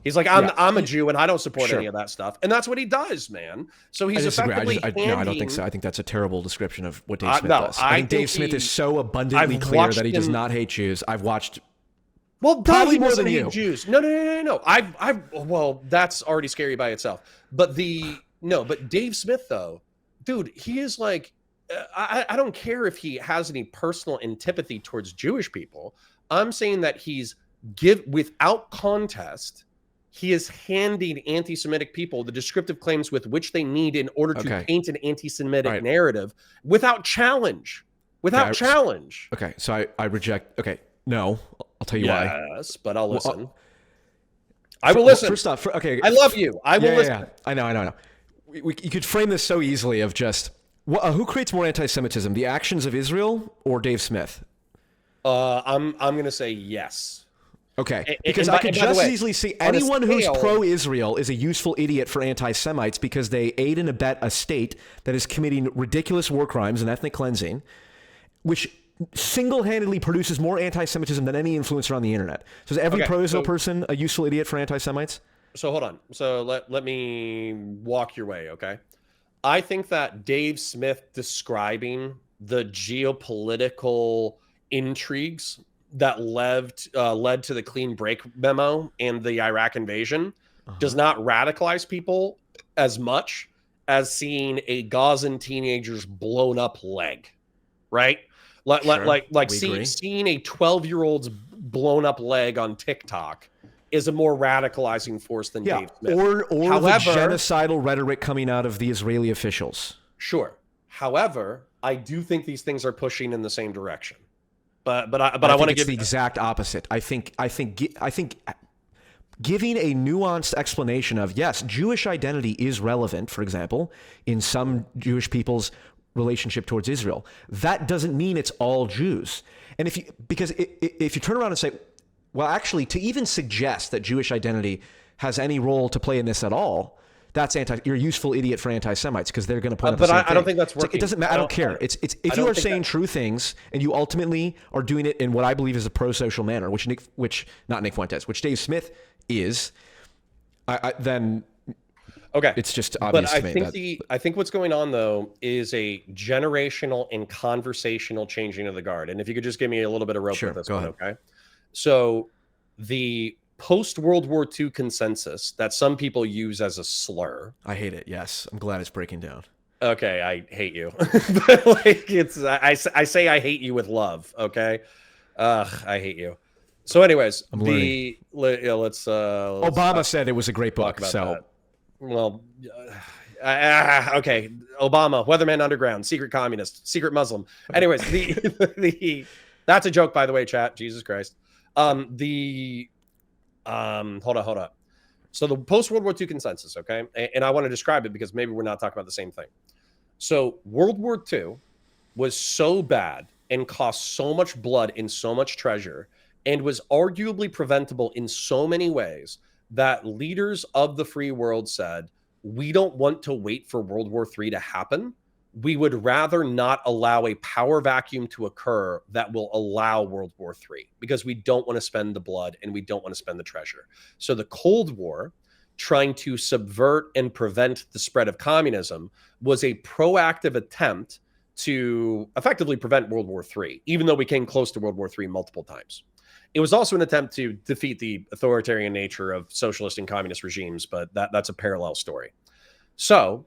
[SPEAKER 2] He's like, I'm a Jew and I don't support any of that stuff. And that's what he does, man. So he's effectively
[SPEAKER 1] no, I don't think so. I think that's a terrible description of what Dave Smith does. I think Dave Smith is so abundantly clear that he does not hate Jews. I've watched
[SPEAKER 2] probably more than you. Jews. No. Well, that's already scary by itself. But Dave Smith, though, dude, he is like, I don't care if he has any personal antipathy towards Jewish people. I'm saying that without contest, he is handing anti-Semitic people the descriptive claims with which they need in order to paint an anti-Semitic narrative without challenge. Challenge.
[SPEAKER 1] Okay, so I reject. Okay, no, I'll tell you why.
[SPEAKER 2] Yes, but I'll listen. I will listen.
[SPEAKER 1] First off, okay.
[SPEAKER 2] I love you. I will listen.
[SPEAKER 1] Yeah. I know. You could frame this so easily of just, who creates more anti-Semitism, the actions of Israel or Dave Smith?
[SPEAKER 2] I'm going to say yes.
[SPEAKER 1] Okay, because I could just as easily see anyone who's pro-Israel is a useful idiot for anti-Semites because they aid and abet a state that is committing ridiculous war crimes and ethnic cleansing, which single-handedly produces more anti-Semitism than any influencer on the internet. So is every pro-Israel person a useful idiot for anti-Semites?
[SPEAKER 2] So hold on. So let me walk your way, okay? I think that Dave Smith describing the geopolitical intrigues that led to the clean break memo and the Iraq invasion does not radicalize people as much as seeing a Gazan teenager's blown up leg, right? Like seeing a 12-year-old's blown up leg on TikTok is a more radicalizing force than Dave Smith.
[SPEAKER 1] Or the genocidal rhetoric coming out of the Israeli officials.
[SPEAKER 2] Sure. However, I do think these things are pushing in the same direction. But I want to give
[SPEAKER 1] the exact opposite. I think giving a nuanced explanation of, yes, Jewish identity is relevant, for example, in some Jewish people's relationship towards Israel. That doesn't mean it's all Jews. And if you turn around and say, well, actually, to even suggest that Jewish identity has any role to play in this at all, you're a useful idiot for anti-Semites because they're going to point out the same thing.
[SPEAKER 2] I don't think that's working.
[SPEAKER 1] It doesn't matter. I don't care. If you are saying true things and you ultimately are doing it in what I believe is a pro-social manner, which not Nick Fuentes, which Dave Smith is, then it's just obvious to me.
[SPEAKER 2] I think what's going on though is a generational and conversational changing of the guard. And if you could just give me a little bit of rope with this one, okay? So the post-World War II consensus that some people use as a slur.
[SPEAKER 1] I hate it, yes. I'm glad it's breaking down.
[SPEAKER 2] Okay, I hate you. But I say I hate you with love, okay? I hate you. So anyways, let's
[SPEAKER 1] Obama said it was a great book, so...
[SPEAKER 2] That. Well, okay. Obama, Weatherman Underground, secret communist, secret Muslim. Anyways, that's a joke, by the way, chat. Jesus Christ. Hold on. So the post-World War II consensus, okay? And I want to describe it because maybe we're not talking about the same thing. So World War II was so bad and cost so much blood and so much treasure and was arguably preventable in so many ways that leaders of the free world said, we don't want to wait for World War III to happen. We would rather not allow a power vacuum to occur that will allow World War III because we don't want to spend the blood and we don't want to spend the treasure. So the Cold War, trying to subvert and prevent the spread of communism, was a proactive attempt to effectively prevent World War III, even though we came close to World War III multiple times. It was also an attempt to defeat the authoritarian nature of socialist and communist regimes, but that's a parallel story. So,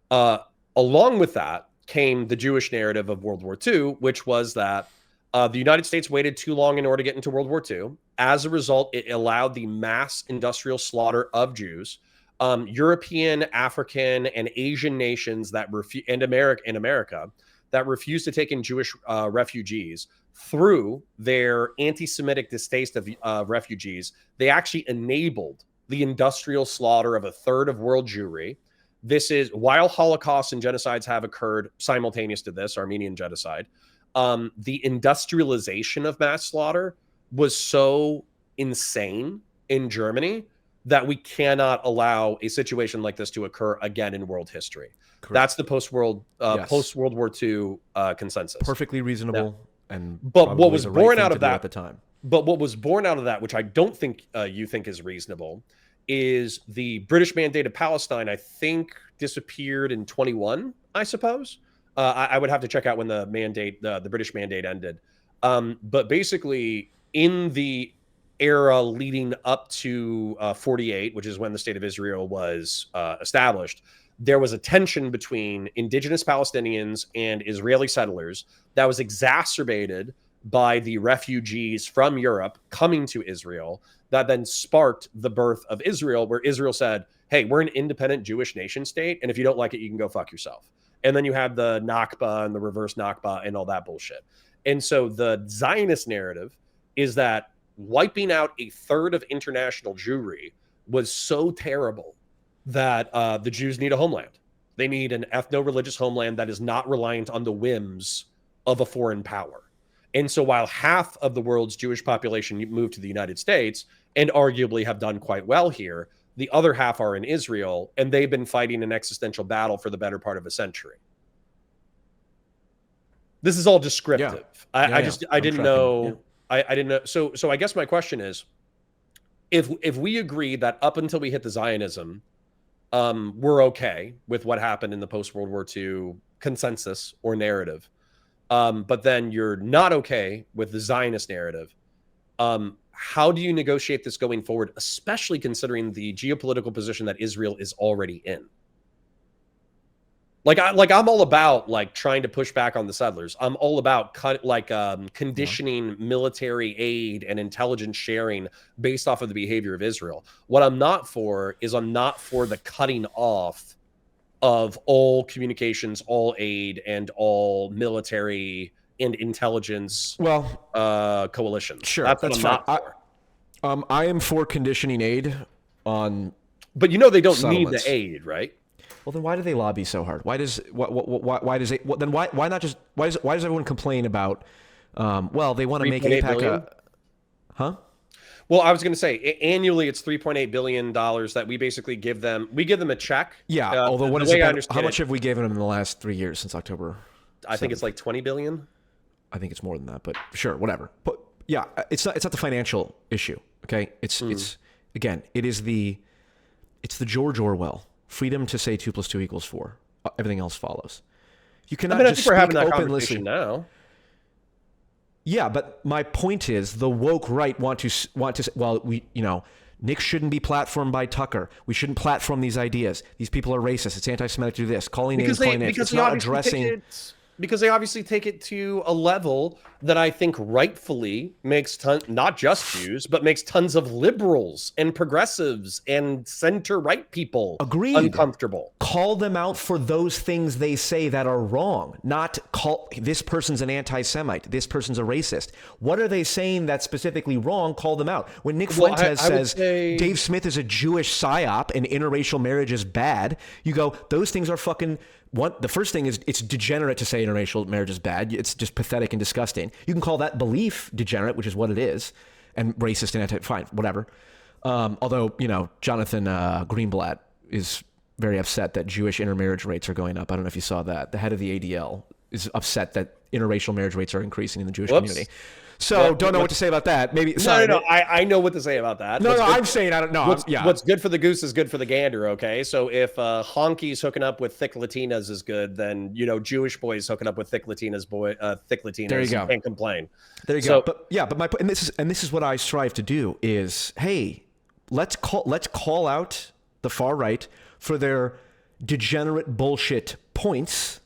[SPEAKER 2] along with that came the Jewish narrative of World War II, which was that The United States waited too long in order to get into World War II. As a result, it allowed the mass industrial slaughter of Jews. European, African, and Asian nations that America that refused to take in Jewish refugees through their anti-Semitic distaste of refugees. They actually enabled the industrial slaughter of a third of world Jewry. This is while Holocausts and genocides have occurred simultaneous to this, Armenian genocide. The industrialization of mass slaughter was so insane in Germany that we cannot allow a situation like this to occur again in world history. Correct. That's the post World War II consensus.
[SPEAKER 1] Perfectly reasonable, and
[SPEAKER 2] but what was born out of that
[SPEAKER 1] at the time.
[SPEAKER 2] But what was born out of that, which I don't think you think is reasonable, is the British Mandate of Palestine. I think disappeared in 21. I suppose. I would have to check out when the mandate, the British Mandate, ended. But basically, in the era leading up to 48, which is when the State of Israel was established, there was a tension between indigenous Palestinians and Israeli settlers that was exacerbated by the refugees from Europe coming to Israel, that then sparked the birth of Israel, where Israel said, hey, we're an independent Jewish nation state, and if you don't like it, you can go fuck yourself. And then you had the Nakba and the reverse Nakba and all that bullshit. And so the Zionist narrative is that wiping out a third of international Jewry was so terrible that the Jews need a homeland. They need an ethno-religious homeland that is not reliant on the whims of a foreign power. And so while half of the world's Jewish population moved to the United States and arguably have done quite well here, the other half are in Israel, and they've been fighting an existential battle for the better part of a century. This is all descriptive. I didn't know. I didn't know. So I guess my question is, if we agree that up until we hit the Zionism, we're okay with what happened in the post-World War II consensus or narrative, but then you're not okay with the Zionist narrative, how do you negotiate this going forward, especially considering the geopolitical position that Israel is already in? I'm all about trying to push back on the settlers. I'm all about conditioning military aid and intelligence sharing based off of the behavior of Israel. What I'm not for is the cutting off of all communications, all aid, and all military and intelligence coalitions.
[SPEAKER 1] Sure,
[SPEAKER 2] that's what I'm not for.
[SPEAKER 1] I am for conditioning aid on,
[SPEAKER 2] but they don't need the aid, right?
[SPEAKER 1] Well, then why do they lobby so hard? Why does everyone complain about? They want to make AIPAC huh?
[SPEAKER 2] Well, I was going to say annually it's $3.8 billion that we basically give them. We give them a check.
[SPEAKER 1] Yeah. Although what is it? How much have we given them in the last 3 years since October?
[SPEAKER 2] I think it's like 20 billion.
[SPEAKER 1] I think it's more than that, but sure, whatever. But yeah, it's not the financial issue. Okay, it's again, it's the George Orwell. Freedom to say 2 + 2 = 4. Everything else follows. You cannot just speak
[SPEAKER 2] having that
[SPEAKER 1] openly
[SPEAKER 2] conversation now.
[SPEAKER 1] Yeah, but my point is the woke right want to. Nick shouldn't be platformed by Tucker. We shouldn't platform these ideas. These people are racist. It's anti-Semitic to do this. Calling names. It's not addressing.
[SPEAKER 2] Because they obviously take it to a level that I think rightfully makes not just Jews, but makes tons of liberals and progressives and center-right people uncomfortable.
[SPEAKER 1] Call them out for those things they say that are wrong, not call this person's an anti-Semite, this person's a racist. What are they saying that's specifically wrong? Call them out. When Nick Fuentes says Dave Smith is a Jewish psyop and interracial marriage is bad, you go, those things are fucking... The first thing is it's degenerate to say interracial marriage is bad. It's just pathetic and disgusting. You can call that belief degenerate, which is what it is, and racist and fine, whatever. Although, Jonathan Greenblatt is very upset that Jewish intermarriage rates are going up. I don't know if you saw that. The head of the ADL is upset that interracial marriage rates are increasing in the Jewish community. So don't know what to say about that. Maybe
[SPEAKER 2] no. I know what to say about that.
[SPEAKER 1] I'm saying I don't know.
[SPEAKER 2] What's good for the goose is good for the gander. Okay, so if honkies hooking up with thick Latinas is good, then Jewish boys hooking up with thick Latinas
[SPEAKER 1] there you go.
[SPEAKER 2] Can't complain.
[SPEAKER 1] There you go. But my point, and this is what I strive to do is, hey, let's call out the far right for their degenerate bullshit points.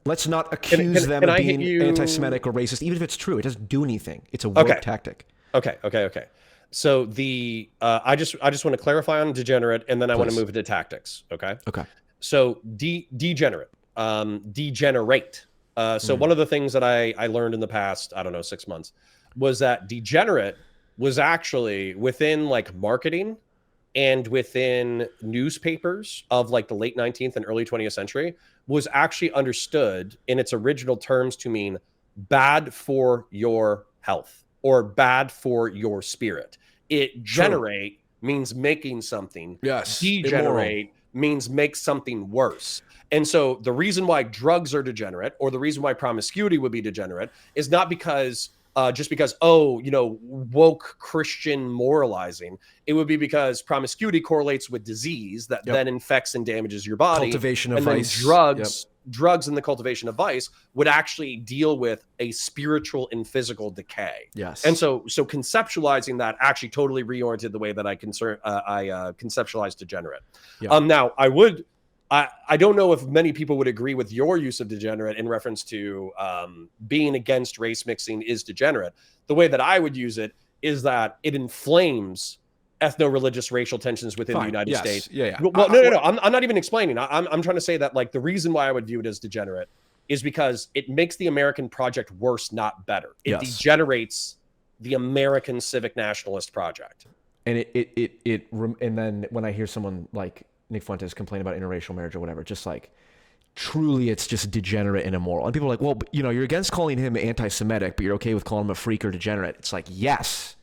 [SPEAKER 1] Let's not accuse them of
[SPEAKER 2] I hit
[SPEAKER 1] being
[SPEAKER 2] you?
[SPEAKER 1] anti-Semitic or racist, even if it's true. It doesn't do anything. It's a woke tactic.
[SPEAKER 2] Okay. So the I just want to clarify on degenerate, and then I want to move into tactics. Okay.
[SPEAKER 1] Okay.
[SPEAKER 2] So degenerate, degenerate. So one of the things that I learned in the past, I don't know, 6 months, was that degenerate was actually within like marketing and within newspapers of like the late 19th and early 20th century was actually understood in its original terms to mean bad for your health or bad for your spirit. Generate means making something.
[SPEAKER 1] Yes.
[SPEAKER 2] Degenerate means make something worse. And so the reason why drugs are degenerate, or the reason why promiscuity would be degenerate, is not because just because, woke Christian moralizing. It would be because promiscuity correlates with disease that then infects and damages your body.
[SPEAKER 1] Cultivation of vice.
[SPEAKER 2] Drugs and the cultivation of vice would actually deal with a spiritual and physical decay.
[SPEAKER 1] Yes.
[SPEAKER 2] And so conceptualizing that actually totally reoriented the way that I conceptualized degenerate. Now I don't know if many people would agree with your use of degenerate in reference to being against race mixing is degenerate. The way that I would use it is that it inflames ethno-religious racial tensions within the United States. Well, no. I'm not even explaining. I'm trying to say that like the reason why I would view it as degenerate is because it makes the American project worse, not better. It degenerates the American civic nationalist project.
[SPEAKER 1] And and then when I hear someone like Nick Fuentes complain about interracial marriage or whatever, just like truly it's just degenerate and immoral. And people are like, well, you're against calling him anti-Semitic, but you're okay with calling him a freak or degenerate. It's like, yes,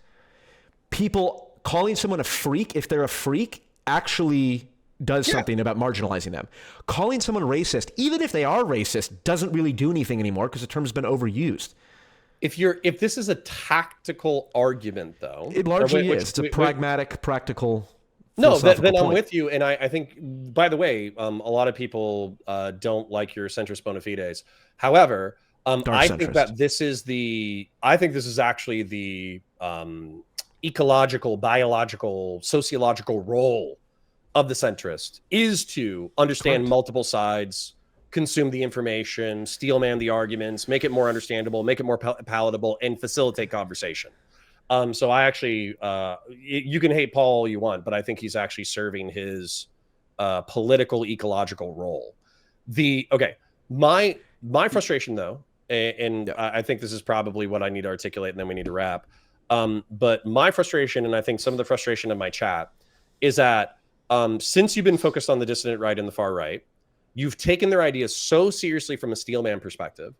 [SPEAKER 1] people calling someone a freak, if they're a freak, actually does something about marginalizing them. Calling someone racist, even if they are racist, doesn't really do anything anymore because the term's been overused.
[SPEAKER 2] If this is a tactical argument, though,
[SPEAKER 1] it largely is. It's a pragmatic, practical.
[SPEAKER 2] No, then I'm with you, and I think. By the way, a lot of people don't like your centrist bona fides. However, I think that this is actually the ecological, biological, sociological role of the centrist is to understand multiple sides, consume the information, steelman the arguments, make it more understandable, make it more palatable, and facilitate conversation. So I actually, you can hate Paul all you want, but I think he's actually serving his political ecological role. My frustration though, and I think this is probably what I need to articulate, and then we need to wrap. But my frustration, and I think some of the frustration in my chat, is that since you've been focused on the dissident right and the far right, you've taken their ideas so seriously from a steelman perspective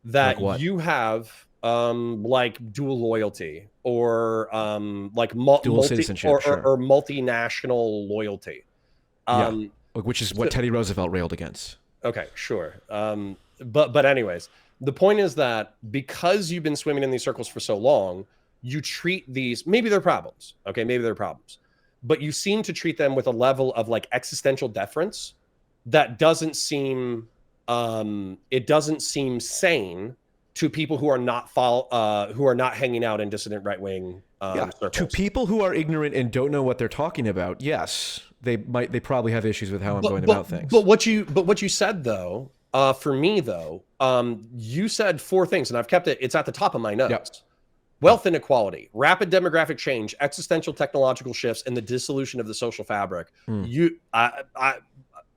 [SPEAKER 2] that you have like dual loyalty or like
[SPEAKER 1] dual citizenship
[SPEAKER 2] or multinational loyalty.
[SPEAKER 1] Which is what Teddy Roosevelt railed against.
[SPEAKER 2] Okay, sure. But anyways, the point is that because you've been swimming in these circles for so long, you treat these, maybe they're problems. Okay, maybe they're problems. But you seem to treat them with a level of like existential deference that doesn't seem sane to people who are not hanging out in dissident right-wing circles.
[SPEAKER 1] To people who are ignorant and don't know what they're talking about, yes, they probably have issues with how I'm going about things.
[SPEAKER 2] But what you said though, for me though, you said 4 things, and I've kept it. It's at the top of my notes.
[SPEAKER 1] Yep.
[SPEAKER 2] Wealth inequality, rapid demographic change, existential technological shifts, and the dissolution of the social fabric.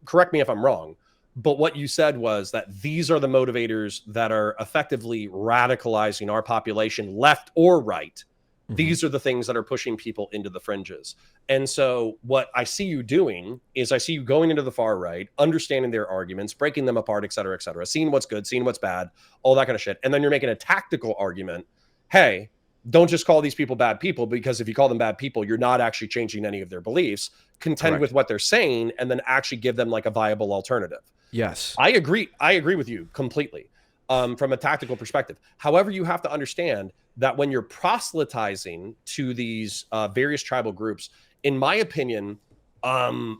[SPEAKER 2] Correct me if I'm wrong, but what you said was that these are the motivators that are effectively radicalizing our population, left or right. These are the things that are pushing people into the fringes. And so what I see you doing is I see you going into the far right, understanding their arguments, breaking them apart, et cetera, seeing what's good, seeing what's bad, all that kind of shit. And then you're making a tactical argument. Hey, don't just call these people bad people, because if you call them bad people, you're not actually changing any of their beliefs. Contend with what they're saying and then actually give them like a viable alternative.
[SPEAKER 1] Yes.
[SPEAKER 2] I agree with you completely from a tactical perspective. However, you have to understand that when you're proselytizing to these various tribal groups, in my opinion, there's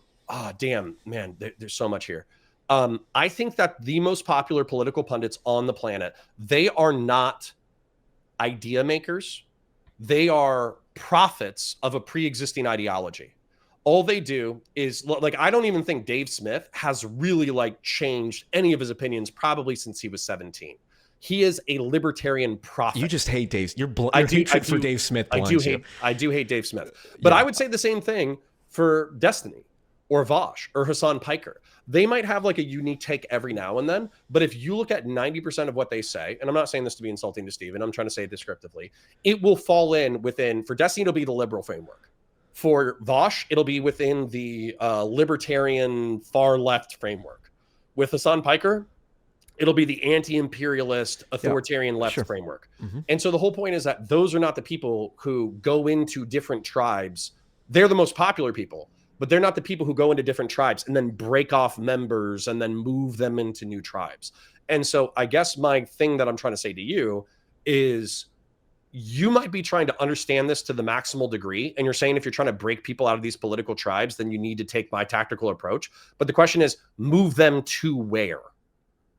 [SPEAKER 2] so much here. I think that the most popular political pundits on the planet, they are not idea makers. They are prophets of a pre-existing ideology. All they do is like, I don't even think Dave Smith has really like changed any of his opinions probably since he was 17. He is a libertarian prophet.
[SPEAKER 1] You just hate Dave. Your hatred for Dave Smith blinds you.
[SPEAKER 2] I do hate Dave Smith. But
[SPEAKER 1] Yeah.
[SPEAKER 2] I would say the same thing for Destiny or Vosh or Hassan Piker. They might have like a unique take every now and then, but if you look at 90% of what they say, and I'm not saying this to be insulting to Steven, I'm trying to say it descriptively, it will fall in within, for Destiny, it'll be the liberal framework. For Vosh, it'll be within the libertarian far left framework. With Hassan Piker, it'll be the anti-imperialist authoritarian left framework. And so the whole point is that those are not the people who go into different tribes. They're the most popular people, but they're not the people who go into different tribes and then break off members and then move them into new tribes. And so I guess my thing that I'm trying to say to you is, you might be trying to understand this to the maximal degree. And you're saying if you're trying to break people out of these political tribes, then you need to take my tactical approach. But the question is, move them to where?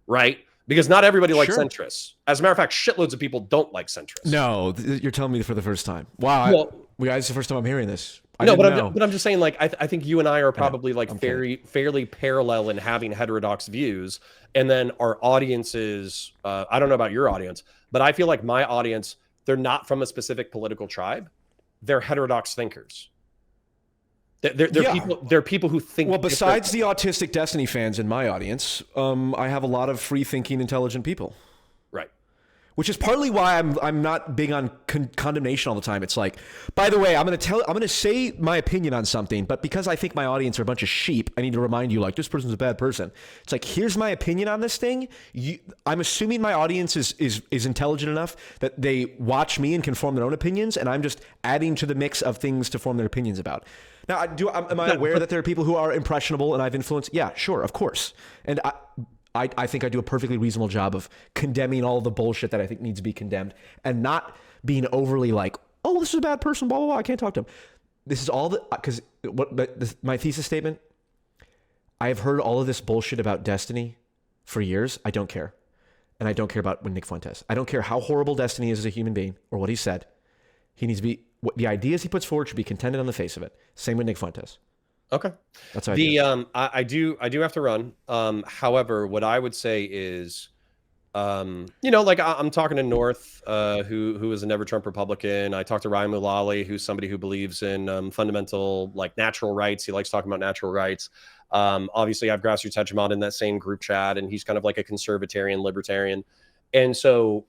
[SPEAKER 2] Right? Because not everybody likes centrists. As a matter of fact, shitloads of people don't like centrists.
[SPEAKER 1] No, you're telling me for the first time. Wow. This is the first time I'm hearing this.
[SPEAKER 2] But I'm just saying, like, I think you and I are probably like fairly parallel in having heterodox views. And then our audiences, I don't know about your audience, but I feel like my audience, they're not from a specific political tribe. They're heterodox thinkers. They're people who think.
[SPEAKER 1] Well, besides the autistic Destiny fans in my audience, I have a lot of free-thinking, intelligent people.
[SPEAKER 2] Right.
[SPEAKER 1] Which is partly why I'm not big on condemnation all the time. It's like, by the way, I'm going to say my opinion on something, but because I think my audience are a bunch of sheep, I need to remind you, like, this person's a bad person. It's like, here's my opinion on this thing. I'm assuming my audience is intelligent enough that they watch me and can form their own opinions, and I'm just adding to the mix of things to form their opinions about. Now, am I aware that there are people who are impressionable and I've influenced? Yeah, sure, of course. And I think I do a perfectly reasonable job of condemning all the bullshit that I think needs to be condemned and not being overly like, oh, this is a bad person, blah, blah, blah, I can't talk to him. This is all because my thesis statement, I have heard all of this bullshit about Destiny for years. I don't care. And I don't care about Nick Fuentes. I don't care how horrible Destiny is as a human being or what he said. He needs to be, the ideas he puts forward should be contended on the face of it. Same with Nick Fuentes.
[SPEAKER 2] Okay.
[SPEAKER 1] That's how I
[SPEAKER 2] do have to run. However, what I would say is, like I'm talking to North, who is a never Trump Republican. I talked to Ryan Mulally, who's somebody who believes in fundamental, like, natural rights. He likes talking about natural rights. Obviously, I have Grassroots Hegemon in that same group chat, and he's kind of like a conservatarian, libertarian. And so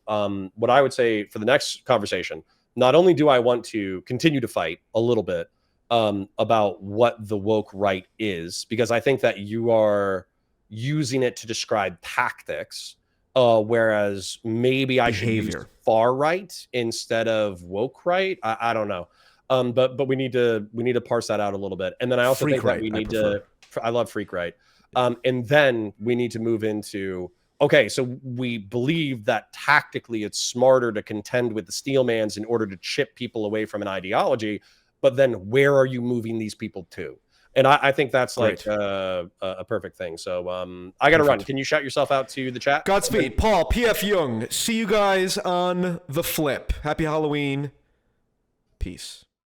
[SPEAKER 2] what I would say for the next conversation, not only do I want to continue to fight a little bit about what the woke right is, because I think that you are using it to describe tactics, whereas maybe I should use far right instead of woke right. I don't know, but we need to parse that out a little bit. And then I also think that we need to. I love freak right, and then we need to move into. Okay, so we believe that tactically it's smarter to contend with the steelmans in order to chip people away from an ideology. But then where are you moving these people to? And I think that's like a perfect thing. So I got to run. Can you shout yourself out to the chat?
[SPEAKER 1] Godspeed. Paul, P.F. Jung. See you guys on the flip. Happy Halloween. Peace.